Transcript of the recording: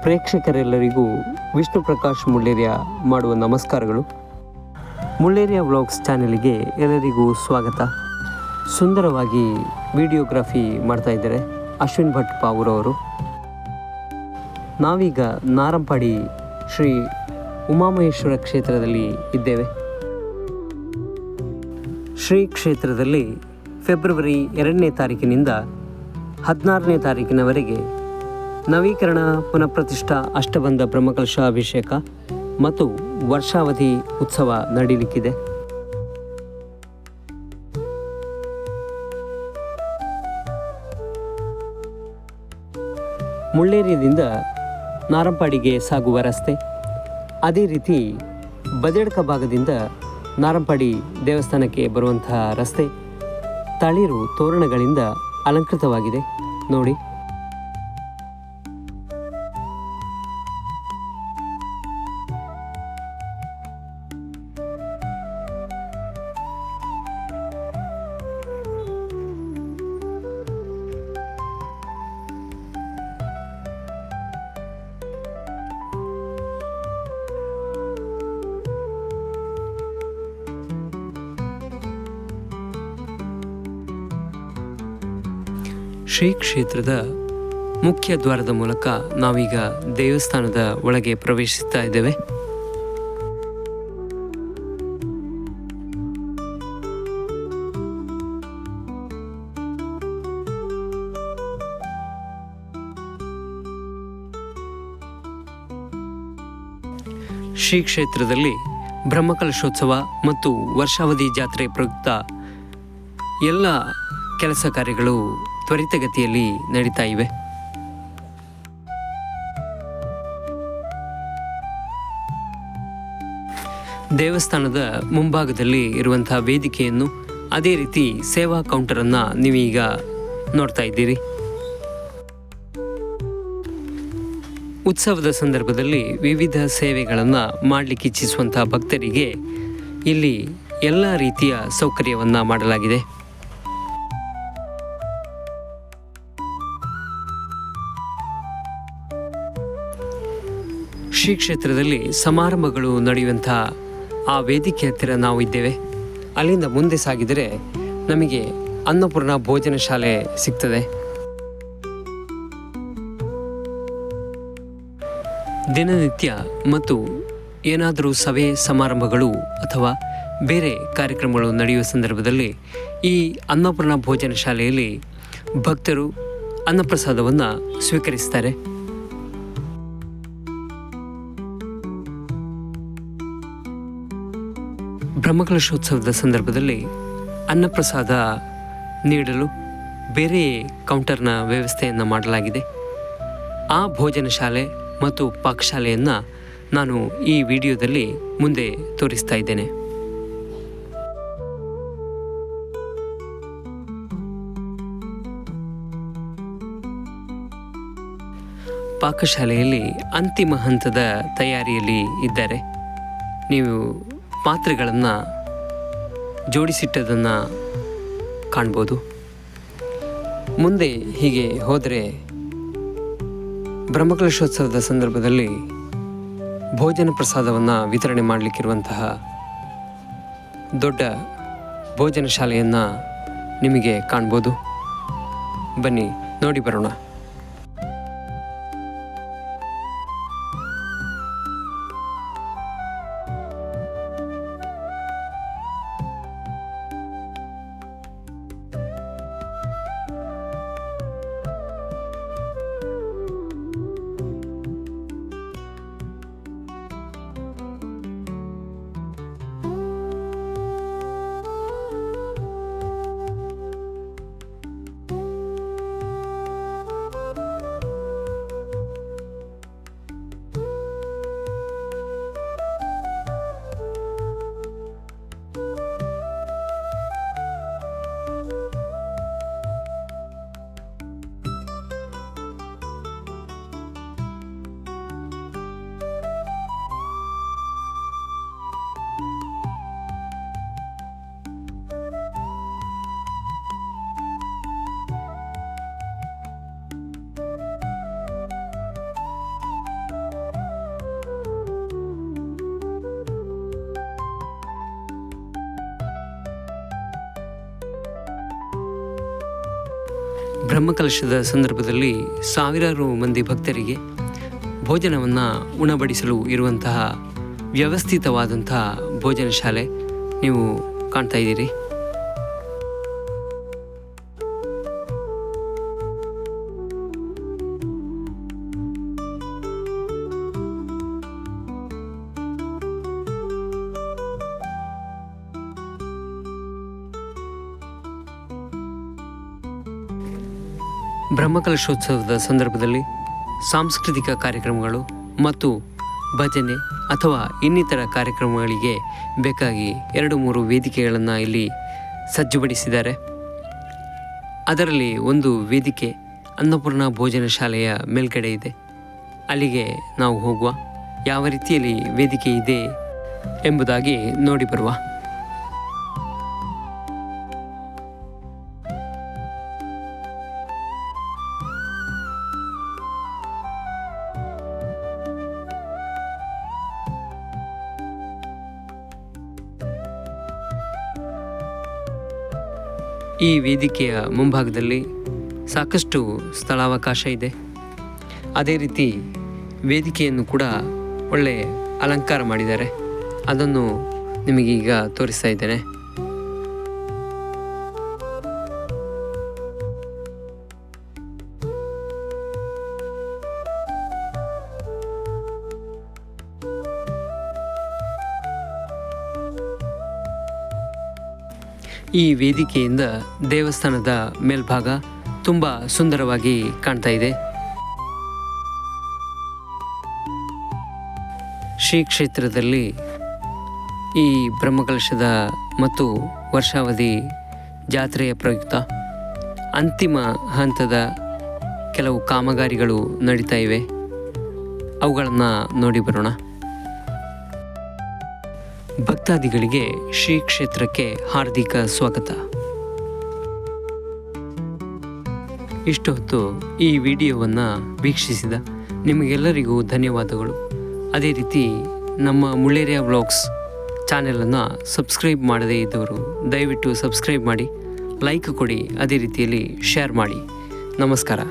ಪ್ರೇಕ್ಷಕರೆಲ್ಲರಿಗೂ ವಿಷ್ಣು ಪ್ರಕಾಶ್ ಮುಳ್ಳೇರಿಯ ಮಾಡುವ ನಮಸ್ಕಾರಗಳು. ಮುಳ್ಳೇರಿಯ ವ್ಲಾಗ್ಸ್ ಚಾನೆಲ್ಗೆ ಎಲ್ಲರಿಗೂ ಸ್ವಾಗತ. ಸುಂದರವಾಗಿ ವಿಡಿಯೋಗ್ರಫಿ ಮಾಡ್ತಾ ಇದ್ದಾರೆ ಅಶ್ವಿನ್ ಭಟ್ ಪಾವೂರವರು. ನಾವೀಗ ನಾರಂಪಾಡಿ ಶ್ರೀ ಉಮಾಮಹೇಶ್ವರ ಕ್ಷೇತ್ರದಲ್ಲಿ ಇದ್ದೇವೆ. ಶ್ರೀ ಕ್ಷೇತ್ರದಲ್ಲಿ ಫೆಬ್ರವರಿ 2ನೇ ತಾರೀಕಿನಿಂದ 16ನೇ ತಾರೀಕಿನವರೆಗೆ ನವೀಕರಣ ಪುನಃಪ್ರತಿಷ್ಠಾ ಅಷ್ಟಬಂಧ ಬ್ರಹ್ಮಕಲಶ ಅಭಿಷೇಕ ಮತ್ತು ವರ್ಷಾವಧಿ ಉತ್ಸವ ನಡೆಯಲಿಕ್ಕಿದೆ. ಮುಳ್ಳೇರಿಯದಿಂದ ನಾರಂಪಾಡಿಗೆ ಸಾಗುವ ರಸ್ತೆ, ಅದೇ ರೀತಿ ಬದೇಡ್ಕ ಭಾಗದಿಂದ ನಾರಂಪಾಡಿ ದೇವಸ್ಥಾನಕ್ಕೆ ಬರುವಂತಹ ರಸ್ತೆ ತಳಿರು ತೋರಣಗಳಿಂದ ಅಲಂಕೃತವಾಗಿದೆ ನೋಡಿ. ಶ್ರೀ ಕ್ಷೇತ್ರದ ಮುಖ್ಯ ದ್ವಾರದ ಮೂಲಕ ನಾವೀಗ ದೇವಸ್ಥಾನದ ಒಳಗೆ ಪ್ರವೇಶಿಸ್ತಾ ಇದ್ದೇವೆ. ಶ್ರೀ ಕ್ಷೇತ್ರದಲ್ಲಿ ಬ್ರಹ್ಮಕಲಶೋತ್ಸವ ಮತ್ತು ವರ್ಷಾವಧಿ ಜಾತ್ರೆ ಪ್ರಯುಕ್ತ ಎಲ್ಲ ಕೆಲಸ ಕಾರ್ಯಗಳು ತ್ವರಿತಗತಿಯಲ್ಲಿ ನಡೀತಾ ಇವೆ. ದೇವಸ್ಥಾನದ ಮುಂಭಾಗದಲ್ಲಿ ಇರುವಂತಹ ವೇದಿಕೆಯನ್ನು, ಅದೇ ರೀತಿ ಸೇವಾ ಕೌಂಟರನ್ನು ನೀವೀಗ ನೋಡ್ತಾ ಇದ್ದೀರಿ. ಉತ್ಸವದ ಸಂದರ್ಭದಲ್ಲಿ ವಿವಿಧ ಸೇವೆಗಳನ್ನು ಮಾಡಲಿಕ್ಕೆ ಇಚ್ಛಿಸುವಂತಹ ಭಕ್ತರಿಗೆ ಇಲ್ಲಿ ಎಲ್ಲ ರೀತಿಯ ಸೌಕರ್ಯವನ್ನು ಮಾಡಲಾಗಿದೆ. ಶ್ರೀ ಕ್ಷೇತ್ರದಲ್ಲಿ ಸಮಾರಂಭಗಳು ನಡೆಯುವಂಥ ಆ ವೇದಿಕೆ ಹತ್ತಿರ ನಾವು ಇದ್ದೇವೆ. ಅಲ್ಲಿಂದ ಮುಂದೆ ಸಾಗಿದರೆ ನಮಗೆ ಅನ್ನಪೂರ್ಣ ಭೋಜನ ಶಾಲೆ ಸಿಗ್ತದೆ. ದಿನನಿತ್ಯ ಮತ್ತು ಏನಾದರೂ ಸಭೆ ಸಮಾರಂಭಗಳು ಅಥವಾ ಬೇರೆ ಕಾರ್ಯಕ್ರಮಗಳು ನಡೆಯುವ ಸಂದರ್ಭದಲ್ಲಿ ಈ ಅನ್ನಪೂರ್ಣ ಭೋಜನ ಶಾಲೆಯಲ್ಲಿ ಭಕ್ತರು ಅನ್ನಪ್ರಸಾದವನ್ನು ಸ್ವೀಕರಿಸ್ತಾರೆ. ಬ್ರಹ್ಮಕಲಶೋತ್ಸವದ ಸಂದರ್ಭದಲ್ಲಿ ಅನ್ನಪ್ರಸಾದ ನೀಡಲು ಬೇರೆ ಕೌಂಟರ್ನ ವ್ಯವಸ್ಥೆಯನ್ನು ಮಾಡಲಾಗಿದೆ. ಆ ಭೋಜನ ಶಾಲೆ ಮತ್ತು ಪಾಕಶಾಲೆಯನ್ನು ನಾನು ಈ ವಿಡಿಯೋದಲ್ಲಿ ಮುಂದೆ ತೋರಿಸ್ತಾ ಇದ್ದೇನೆ. ಪಾಕಶಾಲೆಯಲ್ಲಿ ಅಂತಿಮ ಹಂತದ ತಯಾರಿಯಲ್ಲಿ ಇದ್ದಾರೆ. ನೀವು ಪಾತ್ರೆಗಳನ್ನು ಜೋಡಿಸಿಟ್ಟದನ್ನು ಕಾಣ್ಬೋದು. ಮುಂದೆ ಹೀಗೆ ಹೋದರೆ ಬ್ರಹ್ಮಕಲಶೋತ್ಸವದ ಸಂದರ್ಭದಲ್ಲಿ ಭೋಜನ ಪ್ರಸಾದವನ್ನು ವಿತರಣೆ ಮಾಡಲಿಕ್ಕಿರುವಂತಹ ದೊಡ್ಡ ಭೋಜನ ಶಾಲೆಯನ್ನು ನಿಮಗೆ ಕಾಣ್ಬೋದು. ಬನ್ನಿ ನೋಡಿ ಬರೋಣ. ಬ್ರಹ್ಮಕಲಶದ ಸಂದರ್ಭದಲ್ಲಿ ಸಾವಿರಾರು ಮಂದಿ ಭಕ್ತರಿಗೆ ಭೋಜನವನ್ನು ಉಣಬಡಿಸಲು ಇರುವಂತಹ ವ್ಯವಸ್ಥಿತವಾದಂತಹ ಭೋಜನ ಶಾಲೆ ನೀವು ಕಾಣ್ತಾ ಇದ್ದೀರಿ. ಬ್ರಹ್ಮಕಲಶೋತ್ಸವದ ಸಂದರ್ಭದಲ್ಲಿ ಸಾಂಸ್ಕೃತಿಕ ಕಾರ್ಯಕ್ರಮಗಳು ಮತ್ತು ಭಜನೆ ಅಥವಾ ಇನ್ನಿತರ ಕಾರ್ಯಕ್ರಮಗಳಿಗೆ ಬೇಕಾಗಿ 2-3 ವೇದಿಕೆಗಳನ್ನು ಇಲ್ಲಿ ಸಜ್ಜುಪಡಿಸಿದ್ದಾರೆ. ಅದರಲ್ಲಿ ಒಂದು ವೇದಿಕೆ ಅನ್ನಪೂರ್ಣ ಭೋಜನ ಶಾಲೆಯ ಮೇಲ್ಗಡೆ ಇದೆ. ಅಲ್ಲಿಗೆ ನಾವು ಹೋಗುವ, ಯಾವ ರೀತಿಯಲ್ಲಿ ವೇದಿಕೆ ಇದೆ ಎಂಬುದಾಗಿ ನೋಡಿ ಬರುವ. ಈ ವೇದಿಕೆಯ ಮುಂಭಾಗದಲ್ಲಿ ಸಾಕಷ್ಟು ಸ್ಥಳಾವಕಾಶ ಇದೆ. ಅದೇ ರೀತಿ ವೇದಿಕೆಯನ್ನು ಕೂಡ ಒಳ್ಳೆ ಅಲಂಕಾರ ಮಾಡಿದ್ದಾರೆ. ಅದನ್ನು ನಿಮಗೀಗ ತೋರಿಸ್ತಾ ಇದ್ದೇನೆ. ಈ ವೇದಿಕೆಯಿಂದ ದೇವಸ್ಥಾನದ ಮೇಲ್ಭಾಗ ತುಂಬ ಸುಂದರವಾಗಿ ಕಾಣ್ತಾ ಇದೆ. ಶ್ರೀ ಕ್ಷೇತ್ರದಲ್ಲಿ ಈ ಬ್ರಹ್ಮಕಲಶದ ಮತ್ತು ವರ್ಷಾವಧಿ ಜಾತ್ರೆಯ ಪ್ರಯುಕ್ತ ಅಂತಿಮ ಹಂತದ ಕೆಲವು ಕಾಮಗಾರಿಗಳು ನಡೀತಾ ಇವೆ. ಅವುಗಳನ್ನು ನೋಡಿ ಬರೋಣ. ಭಕ್ತಾದಿಗಳಿಗೆ ಶ್ರೀ ಕ್ಷೇತ್ರಕ್ಕೆ ಹಾರ್ದಿಕ ಸ್ವಾಗತ. ಇಷ್ಟು ಹೊತ್ತು ಈ ವಿಡಿಯೋವನ್ನು ವೀಕ್ಷಿಸಿದ ನಿಮಗೆಲ್ಲರಿಗೂ ಧನ್ಯವಾದಗಳು. ಅದೇ ರೀತಿ ನಮ್ಮ ಮುಳ್ಳೇರಿಯಾ ವ್ಲಾಗ್ಸ್ ಚಾನೆಲನ್ನು ಸಬ್ಸ್ಕ್ರೈಬ್ ಮಾಡದೇ ಇದ್ದವರು ದಯವಿಟ್ಟು ಸಬ್ಸ್ಕ್ರೈಬ್ ಮಾಡಿ, ಲೈಕ್ ಕೊಡಿ, ಅದೇ ರೀತಿಯಲ್ಲಿ ಶೇರ್ ಮಾಡಿ. ನಮಸ್ಕಾರ.